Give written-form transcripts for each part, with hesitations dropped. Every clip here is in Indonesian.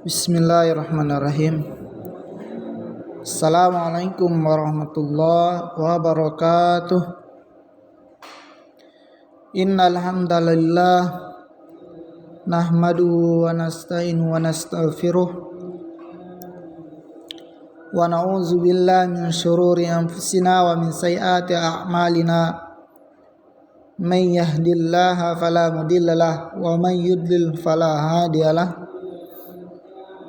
Bismillahirrahmanirrahim. Assalamualaikum warahmatullahi wabarakatuh. Innal hamdalillah nahmaduhu wa nasta'inu wa nastaghfiruh wa na'udzu billahi min syururi anfusina wa min sayyiati a'malina. May yahdihillahu fala mudhillalah wa may yudlil fala hadiyalah.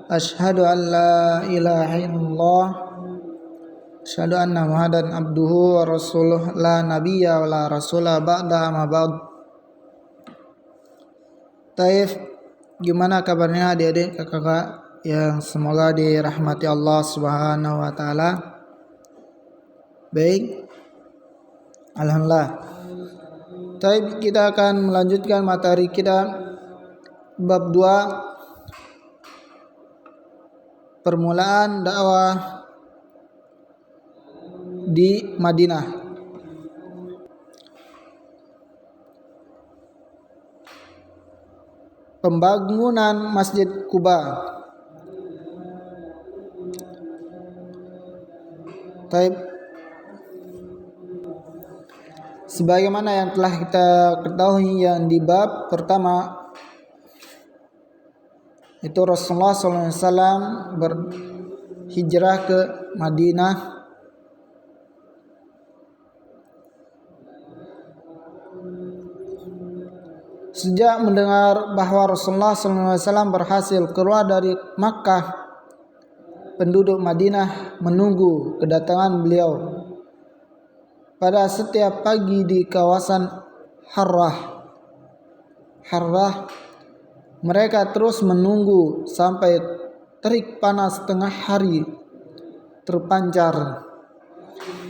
Asyhadu an la ilaha illallah, asyhadu anna Muhammadan abduhu wa rasuluh, la nabiyya wa la rasula ba'da amma ba'd. Taif, gimana kabarnya adik-adik kakak yang semoga dirahmati Allah Subhanahu wa taala? Baik. Alhamdulillah. Taif, kita akan melanjutkan materi kita bab 2, permulaan dakwah di Madinah. Pembangunan Masjid Quba. Taib. Sebagaimana yang telah kita ketahui, yang di bab pertama itu Rasulullah SAW berhijrah ke Madinah sejak mendengar bahwa Rasulullah SAW berhasil keluar dari Makkah. Penduduk Madinah menunggu kedatangan beliau pada setiap pagi di kawasan Harrah. Mereka terus menunggu sampai terik panas tengah hari terpancar.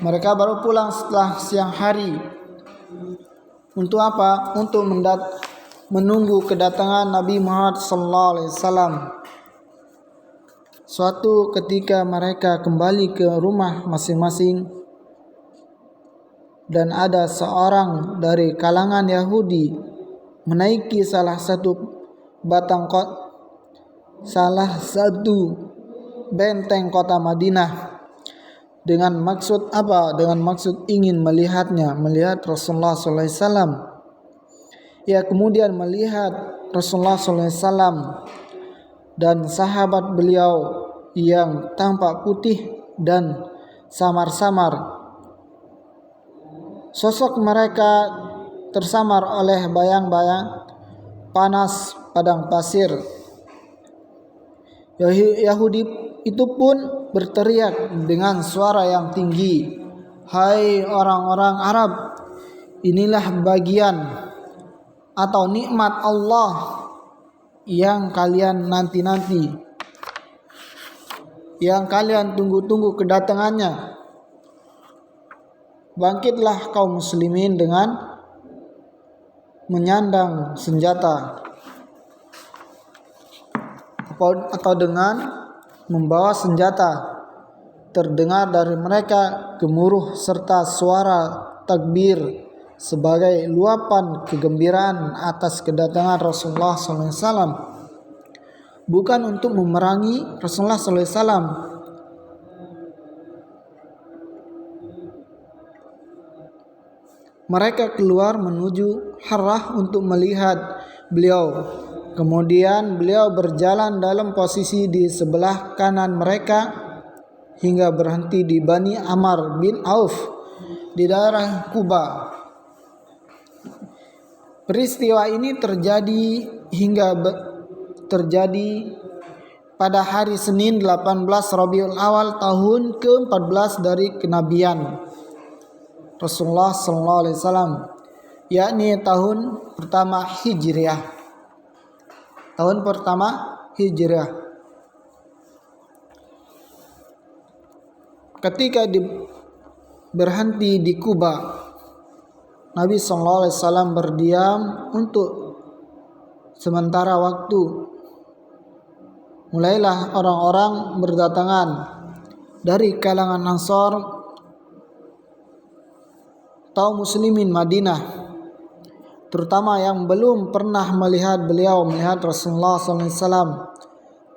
Mereka baru pulang setelah siang hari. Untuk apa? Untuk menunggu kedatangan Nabi Muhammad SAW. Suatu ketika mereka kembali ke rumah masing-masing dan ada seorang dari kalangan Yahudi menaiki salah satu benteng kota Madinah dengan maksud apa? Dengan maksud ingin melihat Rasulullah SAW. Ia kemudian melihat Rasulullah SAW dan sahabat beliau yang tampak putih dan samar-samar. Sosok mereka tersamar oleh bayang-bayang panas padang pasir. Yahudi itu pun berteriak dengan suara yang tinggi, "Hai orang-orang Arab, inilah bagian atau nikmat Allah yang kalian nanti-nanti, yang kalian tunggu-tunggu kedatangannya. Bangkitlah kaum muslimin dengan menyandang senjata atau dengan membawa senjata." Terdengar dari mereka gemuruh serta suara takbir sebagai luapan kegembiraan atas kedatangan Rasulullah SAW, bukan untuk memerangi Rasulullah SAW. Mereka keluar menuju Harrah untuk melihat beliau. Kemudian beliau berjalan dalam posisi di sebelah kanan mereka hingga berhenti di Bani Amr bin Auf di daerah Quba. Peristiwa ini terjadi pada hari Senin 18 Rabiul Awal tahun ke-14 dari kenabian Rasulullah SAW, yakni tahun pertama Hijriah. Ketika berhenti di Quba, Nabi SAW berdiam untuk sementara waktu. Mulailah orang-orang berdatangan dari kalangan Ansar, kaum muslimin Madinah, terutama yang belum pernah melihat Rasulullah SAW.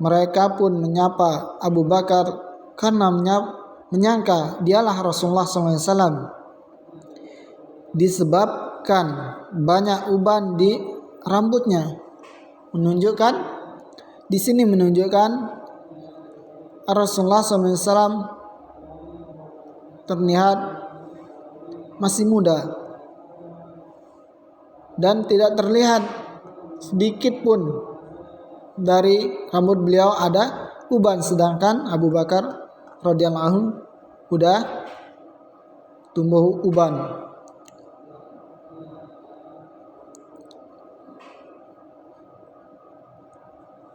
Mereka pun menyapa Abu Bakar karena menyangka dialah Rasulullah SAW, disebabkan banyak uban di rambutnya. Di sini menunjukkan Rasulullah SAW terlihat masih muda dan tidak terlihat sedikit pun dari rambut beliau ada uban, sedangkan Abu Bakar radhiyallahu anhu udah tumbuh uban.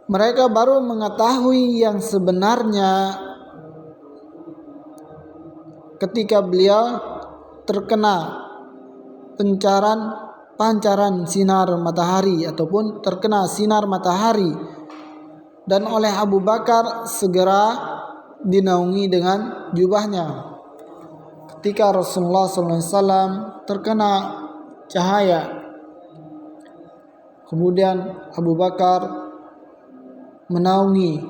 Mereka baru mengetahui yang sebenarnya ketika beliau terkena pancaran sinar matahari ataupun terkena sinar matahari, dan oleh Abu Bakar segera dinaungi dengan jubahnya. Ketika Rasulullah SAW terkena cahaya, kemudian Abu Bakar menaungi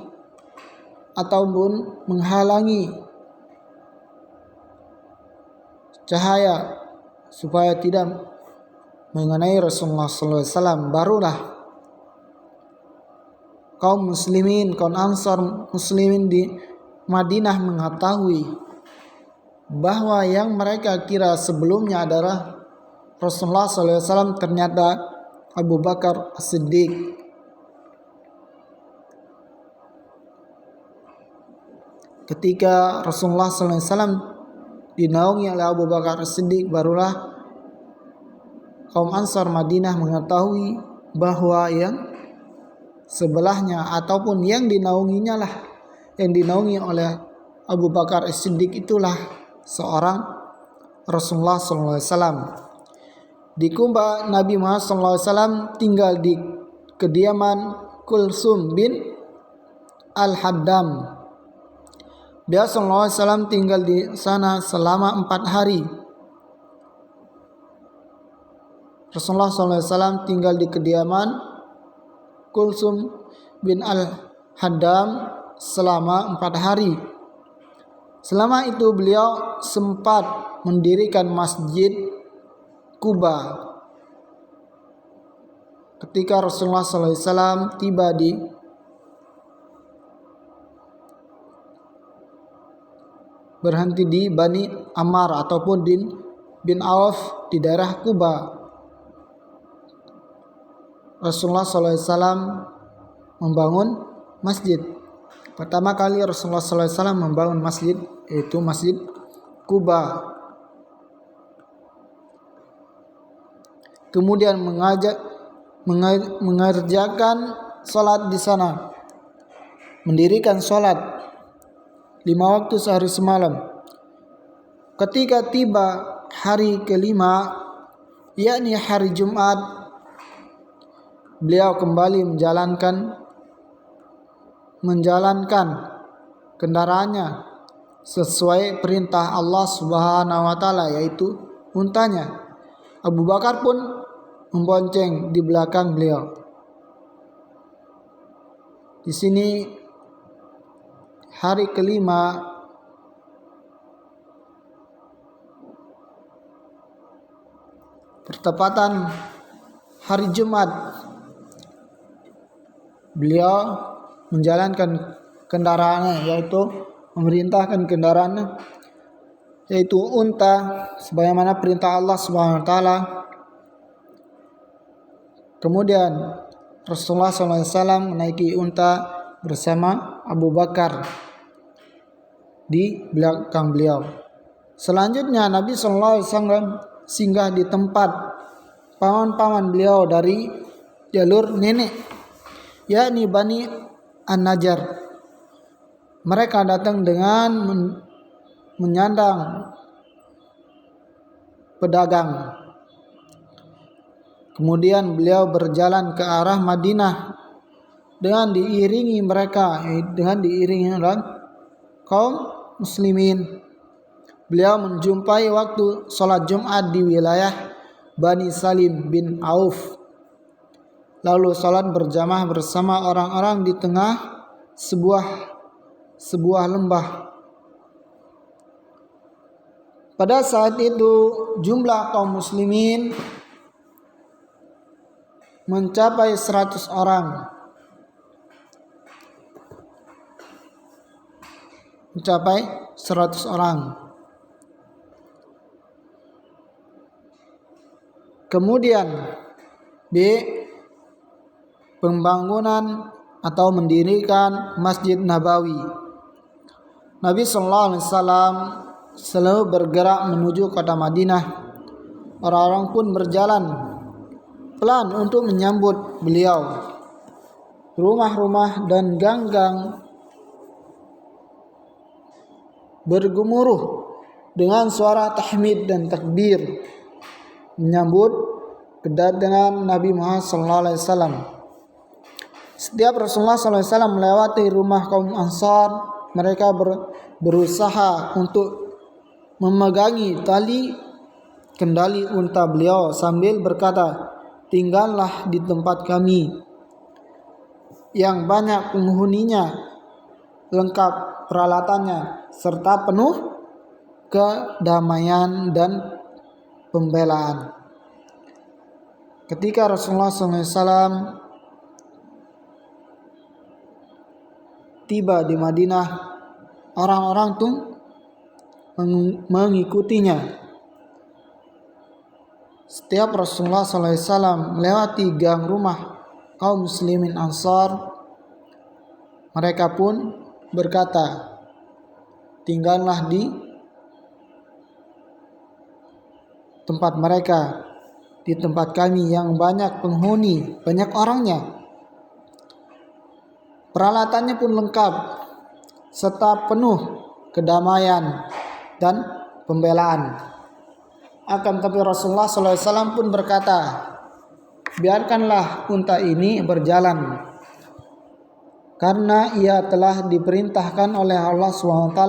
ataupun menghalangi cahaya supaya tidak mengenai Rasulullah SAW. Barulah kaum muslimin, kaum Ansar muslimin di Madinah mengetahui bahwa yang mereka kira sebelumnya adalah Rasulullah SAW ternyata Abu Bakar As-Siddiq. Ketika Rasulullah SAW dinaungi oleh Abu Bakar As-Siddiq, barulah kaum Ansar Madinah mengetahui bahwa yang sebelahnya ataupun yang dinaunginya lah, yang dinaungi oleh Abu Bakar As-Siddiq itulah seorang Rasulullah SAW. Di Kuba, Nabi Muhammad SAW tinggal di kediaman Kulsum bin Al-Haddam. Dia SAW tinggal di sana selama 4 hari. Rasulullah SAW tinggal di kediaman Kulsum bin Al-Haddam selama 4 hari. Selama itu beliau sempat mendirikan masjid Kuba. Ketika Rasulullah SAW tiba di berhenti di Bani Ammar ataupun bin Auf di daerah Kuba, Rasulullah SAW membangun masjid. Pertama kali Rasulullah SAW membangun masjid, yaitu Masjid Kuba. Kemudian mengerjakan sholat di sana, mendirikan sholat 5 waktu sehari semalam. Ketika tiba hari kelima, yakni hari Jumat, beliau kembali menjalankan kendaraannya sesuai perintah Allah Subhanahu wa taala, yaitu untanya. Abu Bakar pun membonceng di belakang beliau. Di sini hari kelima bertepatan hari Jumat, beliau menjalankan kendaraannya, yaitu memerintahkan kendaraannya, yaitu unta sebagaimana perintah Allah Subhanahu wa taala. Kemudian Rasulullah SAW menaiki unta bersama Abu Bakar di belakang beliau. Selanjutnya Nabi SAW singgah di tempat paman-paman beliau dari jalur nenek, yakni Bani An-Najjar. Mereka datang dengan menyandang pedang. Kemudian beliau berjalan ke arah Madinah dengan diiringi oleh kaum muslimin. Beliau menjumpai waktu sholat Jumat di wilayah Bani Salim bin Auf. Lalu salat berjamaah bersama orang-orang di tengah sebuah lembah. Pada saat itu jumlah kaum muslimin mencapai 100 orang. Kemudian B. Pembangunan atau mendirikan Masjid Nabawi. Nabi sallallahu alaihi wasallam selalu bergerak menuju kota Madinah. Orang-orang pun berjalan pelan untuk menyambut beliau. Rumah-rumah dan gang-gang bergemuruh dengan suara tahmid dan takbir menyambut kedatangan Nabi Muhammad SAW. Setiap Rasulullah SAW melewati rumah kaum Ansar, mereka berusaha untuk memegangi tali kendali unta beliau sambil berkata, "Tinggallah di tempat kami yang banyak penghuninya, lengkap peralatannya, serta penuh kedamaian dan pembelaan." Ketika Rasulullah SAW tiba di Madinah, orang-orang itu mengikutinya. Setiap Rasulullah SAW melewati gang rumah kaum muslimin Ansar, mereka pun berkata, "Tinggallah di tempat mereka, di tempat kami yang banyak penghuni, banyak orangnya. Peralatannya pun lengkap, serta penuh kedamaian dan pembelaan." Akan tetapi Rasulullah SAW pun berkata, "Biarkanlah unta ini berjalan, karena ia telah diperintahkan oleh Allah SWT."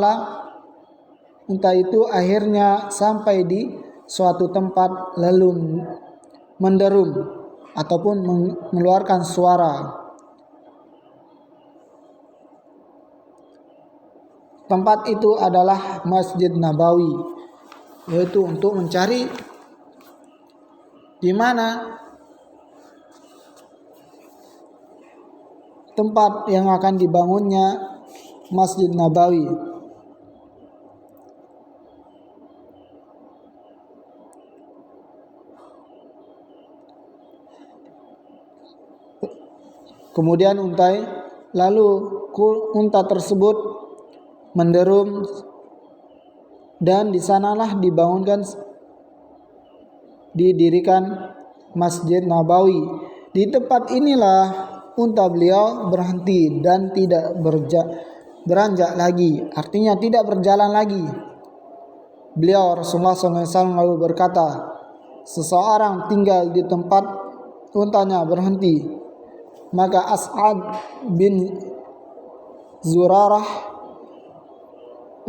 Unta itu akhirnya sampai di suatu tempat lalu menderum ataupun mengeluarkan suara. Tempat itu adalah Masjid Nabawi, yaitu untuk mencari di mana tempat yang akan dibangunnya Masjid Nabawi. Kemudian unta tersebut menderum, dan di sanalah didirikan Masjid Nabawi. Di tempat inilah unta beliau berhenti dan tidak beranjak lagi, artinya tidak berjalan lagi. Beliau Rasulullah SAW lalu berkata, "Seseorang tinggal di tempat untanya berhenti." Maka As'ad bin Zurarah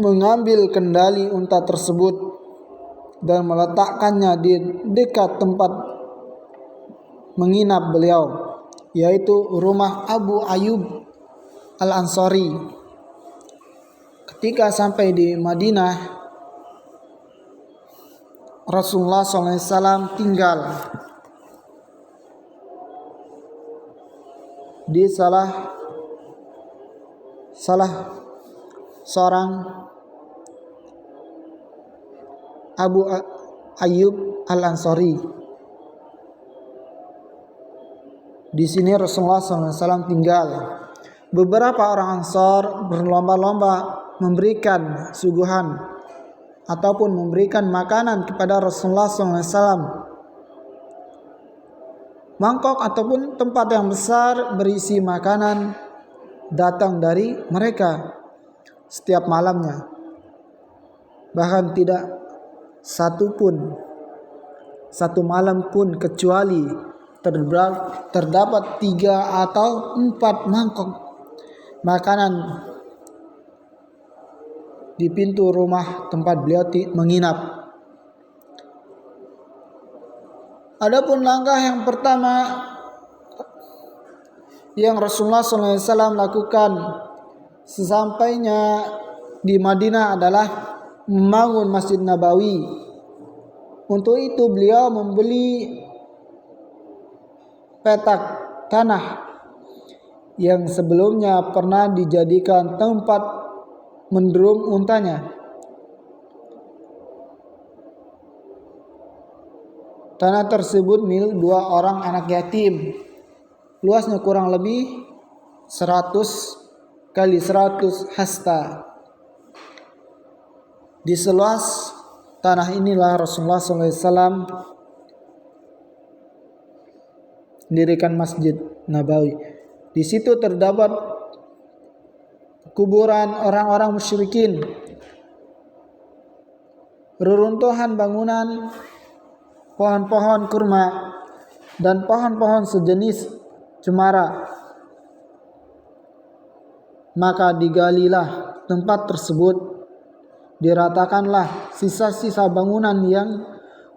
mengambil kendali unta tersebut dan meletakkannya di dekat tempat menginap beliau, yaitu rumah Abu Ayyub Al-Ansari. Ketika sampai di Madinah, Rasulullah SAW tinggal di salah seorang Abu Ayyub Al-Ansari. Di sini Rasulullah SAW tinggal. Beberapa orang Ansar berlomba-lomba memberikan suguhan ataupun memberikan makanan kepada Rasulullah SAW. Mangkok ataupun tempat yang besar berisi makanan datang dari mereka setiap malamnya. Bahkan tidak satu malam pun kecuali terdapat 3 atau 4 mangkok makanan di pintu rumah tempat beliau menginap. Adapun langkah yang pertama yang Rasulullah SAW lakukan sesampainya di Madinah adalah membangun Masjid Nabawi. Untuk itu beliau membeli petak tanah yang sebelumnya pernah dijadikan tempat mendrum untanya. Tanah tersebut milik 2 orang anak yatim. Luasnya kurang lebih 100 kali 100 hasta. Di seluas tanah inilah Rasulullah SAW mendirikan Masjid Nabawi. Di situ terdapat kuburan orang-orang musyrikin, reruntuhan bangunan, pohon-pohon kurma, dan pohon-pohon sejenis cemara. Maka digalilah tempat tersebut, diratakanlah sisa-sisa bangunan yang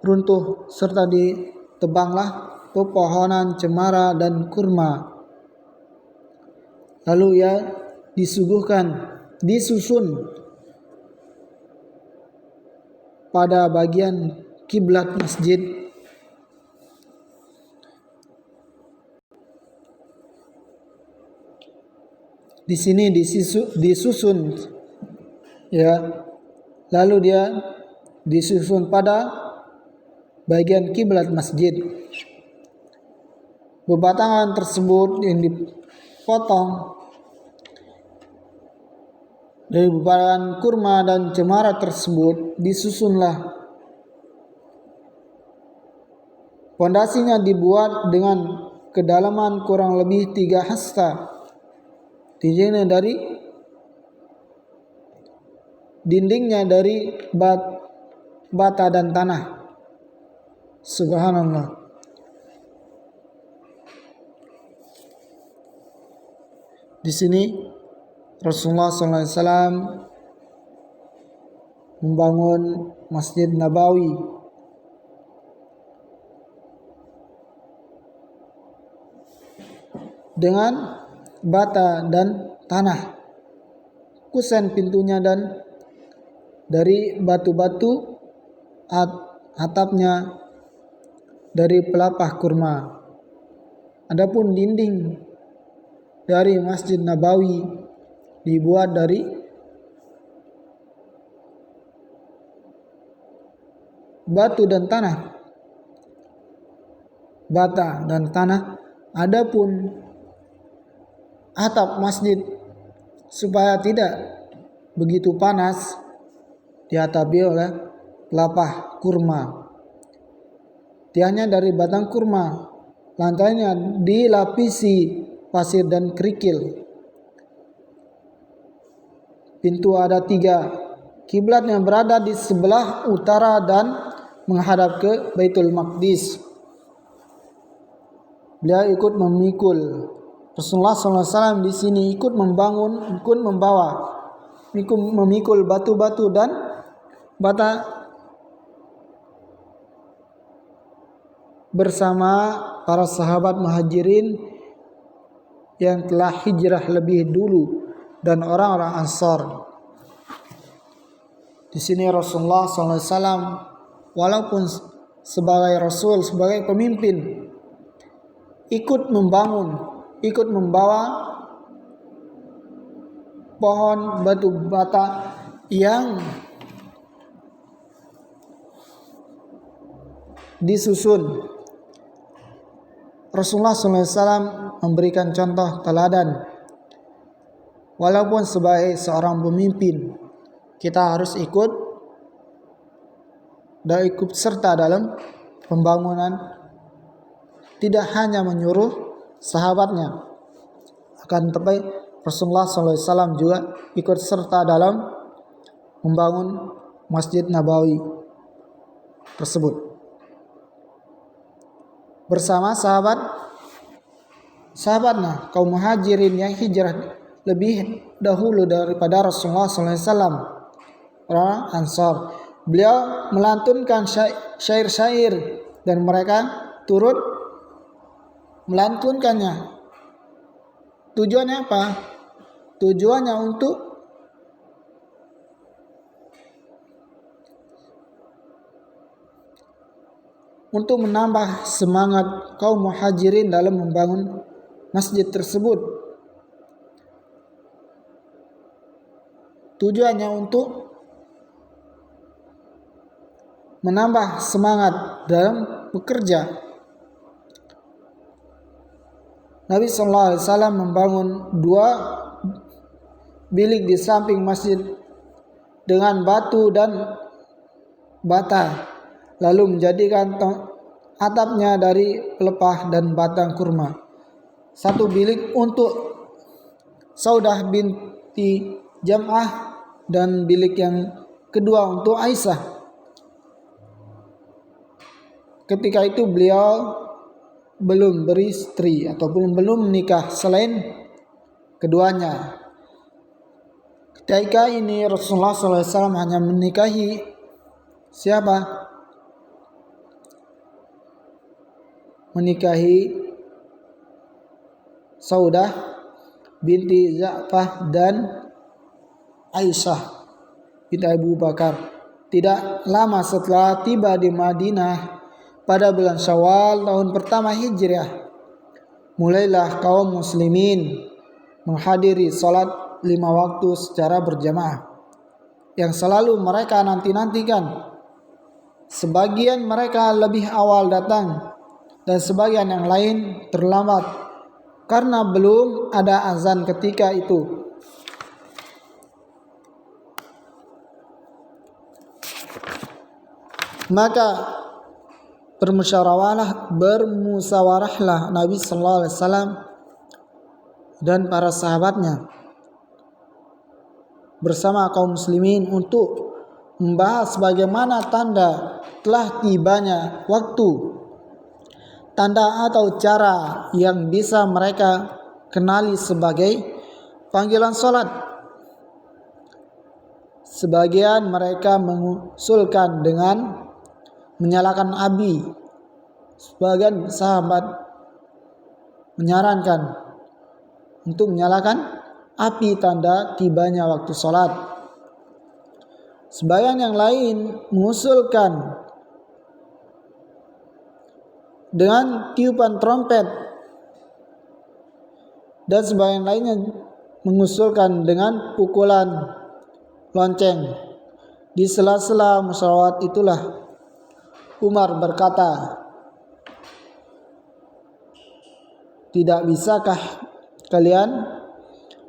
runtuh, serta ditebanglah pepohonan cemara dan kurma. Lalu ia disusun pada bagian kiblat masjid. Di sini disusun ya. Lalu dia disusun pada bagian kiblat masjid. Bebatangan tersebut yang dipotong dari bebatangan kurma dan cemara tersebut disusunlah. Pondasinya dibuat dengan kedalaman kurang lebih 3 hasta. Tingginya dindingnya dari bata dan tanah. Subhanallah. Di sini Rasulullah SAW membangun Masjid Nabawi dengan bata dan tanah. Kusen pintunya dan dari batu-batu, atapnya dari pelepah kurma. Adapun dinding dari Masjid Nabawi dibuat dari batu dan tanah, bata dan tanah. Adapun atap masjid supaya tidak begitu panas diatapi oleh pelepah kurma. Tiangnya dari batang kurma, lantainya dilapisi pasir dan kerikil. Pintu ada 3. Kiblatnya berada di sebelah utara dan menghadap ke Baitul Maqdis. Beliau ikut memikul. Rasulullah SAW di sini ikut memikul batu-batu dan bata bersama para sahabat muhajirin yang telah hijrah lebih dulu dan orang-orang Ansar. Di sini Rasulullah SAW walaupun sebagai Rasul, sebagai pemimpin, ikut membawa pohon batu bata yang disusun. Rasulullah SAW memberikan contoh teladan. Walaupun sebagai seorang pemimpin, kita harus ikut serta dalam pembangunan. Tidak hanya menyuruh sahabatnya, akan tetapi Rasulullah SAW juga ikut serta dalam membangun Masjid Nabawi tersebut bersama sahabatnya kaum muhajirin yang hijrah lebih dahulu daripada Rasulullah SAW, orang Ansar. Beliau melantunkan syair-syair dan mereka turut melantunkannya. Tujuannya apa? Tujuannya untuk menambah semangat kaum muhajirin dalam membangun masjid tersebut. Tujuannya untuk menambah semangat dalam bekerja. Nabi SAW membangun 2 bilik di samping masjid dengan batu dan bata, lalu menjadikan atapnya dari pelepah dan batang kurma. 1 bilik untuk Saudah binti Jam'ah dan bilik yang kedua untuk Aisyah. Ketika itu beliau belum beristri ataupun belum menikah selain keduanya. Ketika ini Rasulullah SAW hanya menikahi siapa? Menikahi Saudah binti Ja'far dan Aisyah binti Abu Bakar. Tidak lama setelah tiba di Madinah pada bulan Syawal tahun pertama Hijriah, mulailah kaum muslimin menghadiri salat 5 waktu secara berjamaah yang selalu mereka nanti-nantikan. Sebagian mereka lebih awal datang dan sebagian yang lain terlambat karena belum ada azan ketika itu. Maka bermusyawarahlah Nabi sallallahu alaihi wasallam dan para sahabatnya bersama kaum muslimin untuk membahas bagaimana tanda telah tibanya waktu, tanda atau cara yang bisa mereka kenali sebagai panggilan salat. Sebagian mereka mengusulkan dengan menyalakan api. Sebagian sahabat menyarankan untuk menyalakan api tanda tibanya waktu sholat. Sebagian yang lain mengusulkan dengan tiupan trompet, dan sebagian lainnya mengusulkan dengan pukulan lonceng. Di sela-sela musyawarah itulah Umar berkata, "Tidak bisakah kalian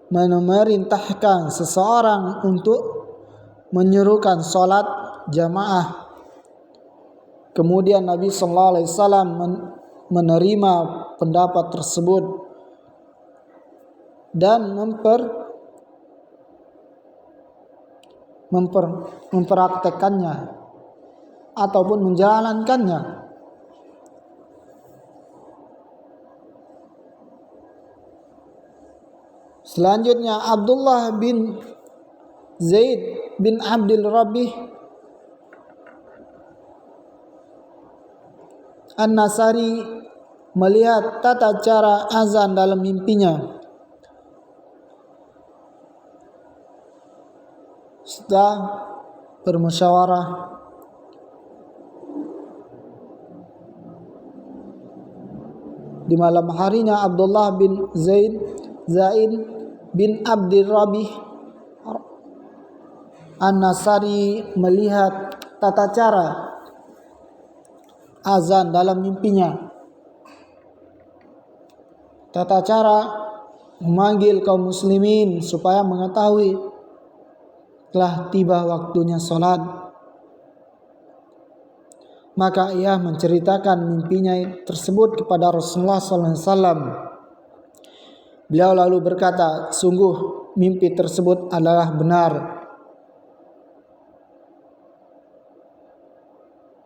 memerintahkan seseorang untuk menyuruhkan salat jamaah?" Kemudian Nabi sallallahu alaihi wasallam menerima pendapat tersebut dan mempraktekannya ataupun menjalankannya. Selanjutnya Abdullah bin Zaid bin Abdul Rabbih An-Nasari melihat tata cara azan dalam mimpinya. Setelah bermusyawarah, di malam harinya Abdullah bin Zaid bin Abdul Rabbih An-Nasari melihat tata cara azan dalam mimpinya. Tata cara memanggil kaum muslimin supaya mengetahui telah tiba waktunya salat. Maka ia menceritakan mimpinya tersebut kepada Rasulullah SAW. Beliau lalu berkata, "Sungguh mimpi tersebut adalah benar."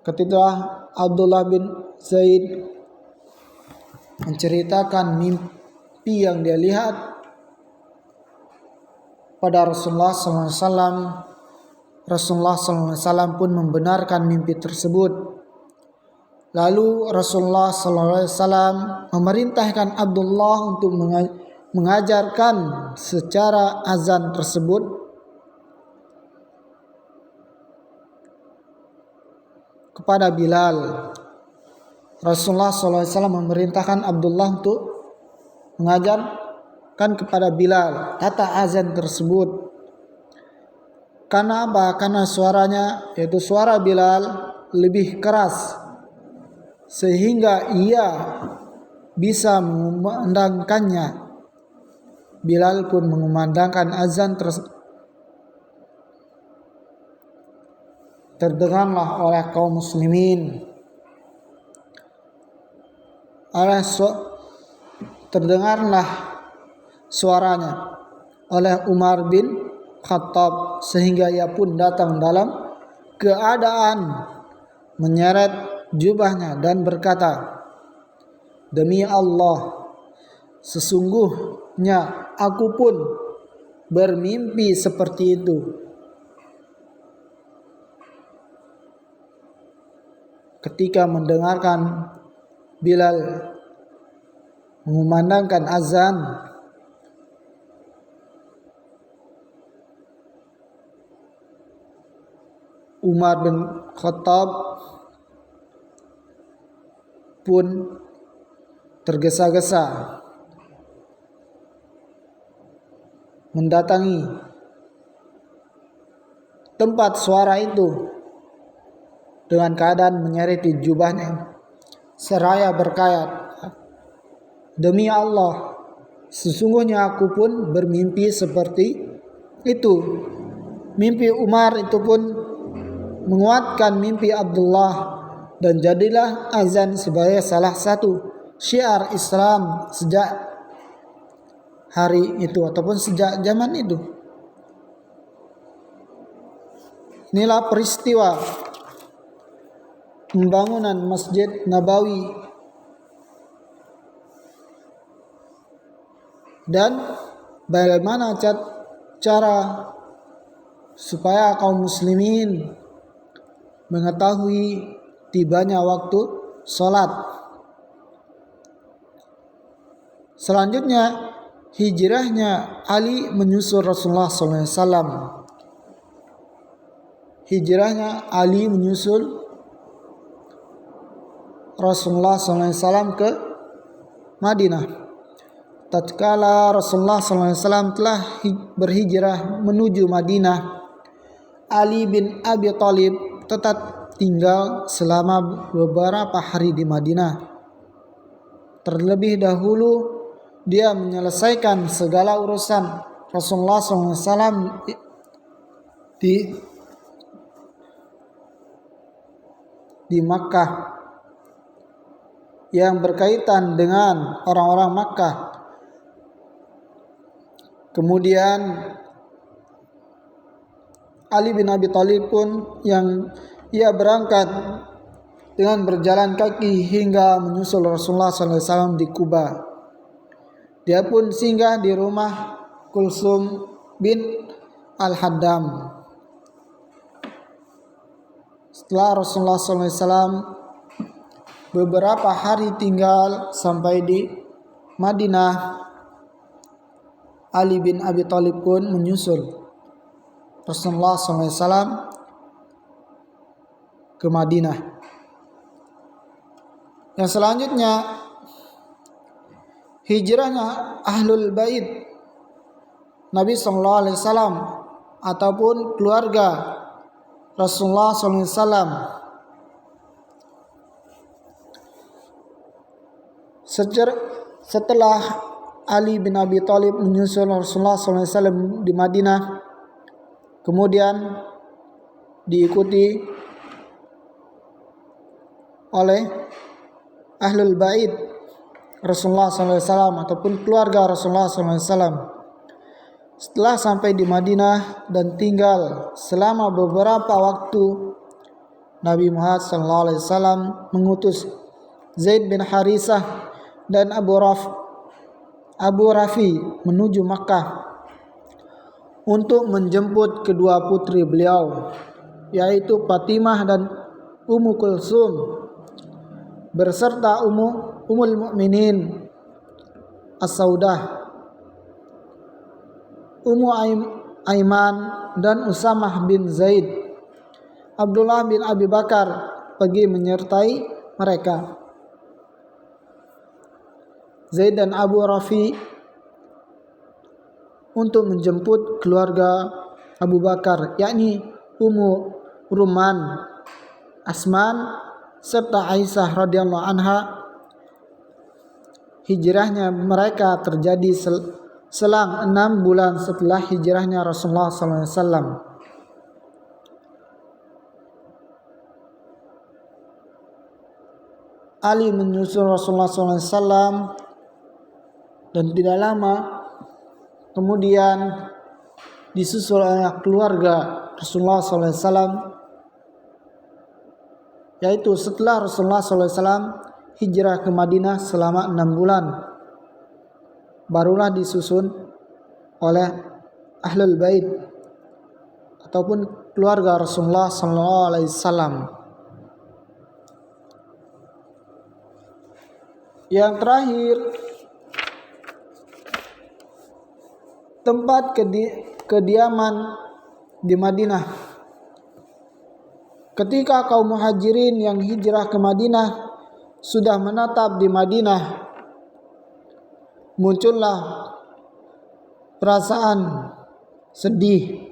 Ketika Abdullah bin Zaid menceritakan mimpi yang dia lihat pada Rasulullah SAW, Rasulullah SAW pun membenarkan mimpi tersebut. Lalu Rasulullah SAW memerintahkan Abdullah untuk mengajarkan secara azan tersebut kepada Bilal. Rasulullah SAW memerintahkan Abdullah untuk mengajarkan kepada Bilal kata azan tersebut. Karena apa? Karena suaranya, yaitu suara Bilal, lebih keras sehingga ia bisa mengumandangkannya. Bilal pun mengumandangkan azan terdengarlah oleh kaum muslimin. Terdengarlah suaranya oleh Umar bin Khattab sehingga ia pun datang dalam keadaan menyeret jubahnya dan berkata, "Demi Allah, sesungguhnya aku pun bermimpi seperti itu." Ketika mendengarkan Bilal mengumandangkan azan, Umar bin Khattab pun tergesa-gesa mendatangi tempat suara itu dengan keadaan menyereti jubahnya seraya berkata, "Demi Allah, sesungguhnya aku pun bermimpi seperti itu." Mimpi Umar itu pun menguatkan mimpi Abdullah dan jadilah azan sebagai salah satu syiar Islam sejak hari itu ataupun sejak zaman itu. Inilah peristiwa pembangunan Masjid Nabawi dan bagaimana cara supaya kaum muslimin mengetahui tibanya waktu sholat. Selanjutnya, hijrahnya Ali menyusul Rasulullah SAW. Hijrahnya Ali menyusul Rasulullah SAW ke Madinah. Tatkala Rasulullah SAW telah berhijrah menuju Madinah, Ali bin Abi Thalib tetap tinggal selama beberapa hari di Madinah. Terlebih dahulu dia menyelesaikan segala urusan Rasulullah SAW di Makkah yang berkaitan dengan orang-orang Makkah. Kemudian Ali bin Abi Thalib pun yang ia berangkat dengan berjalan kaki hingga menyusul Rasulullah SAW di Kuba. Dia pun singgah di rumah Kulsum bin Al-Haddam. Setelah Rasulullah SAW beberapa hari tinggal sampai di Madinah, Ali bin Abi Thalib pun menyusul Rasulullah SAW ke Madinah. Yang selanjutnya, hijrahnya Ahlul Bait Nabi SAW ataupun keluarga Rasulullah SAW. Setelah Ali bin Abi Thalib menyusul Rasulullah SAW di Madinah, kemudian diikuti oleh Ahlul Bait Rasulullah SAW ataupun keluarga Rasulullah SAW. Setelah sampai di Madinah dan tinggal selama beberapa waktu, Nabi Muhammad SAW mengutus Zaid bin Harisah dan Abu Rafi menuju Makkah untuk menjemput kedua putri beliau, yaitu Fatimah dan Ummu Kulsum. beserta Ummul Mukminin As-Saudah, Ummu Aiman dan Usamah bin Zaid. Abdullah bin Abi Bakar pergi menyertai mereka. Zaid dan Abu Rafi untuk menjemput keluarga Abu Bakar, yakni Ummu Ruman, Asman serta Aisyah radhiyallahu anha. Hijrahnya mereka terjadi selang 6 bulan setelah hijrahnya Rasulullah SAW. Ali menyusul Rasulullah SAW dan tidak lama kemudian disusul oleh keluarga Rasulullah SAW, yaitu setelah Rasulullah SAW hijrah ke Madinah selama 6 bulan, barulah disusun oleh Ahlul Bait ataupun keluarga Rasulullah SAW. Yang terakhir, tempat kediaman di Madinah. Ketika kaum muhajirin yang hijrah ke Madinah sudah menetap di Madinah, muncullah perasaan sedih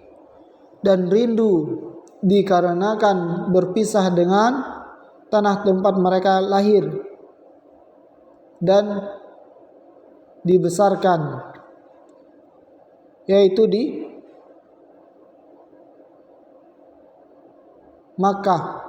dan rindu dikarenakan berpisah dengan tanah tempat mereka lahir dan dibesarkan, yaitu di Makkah.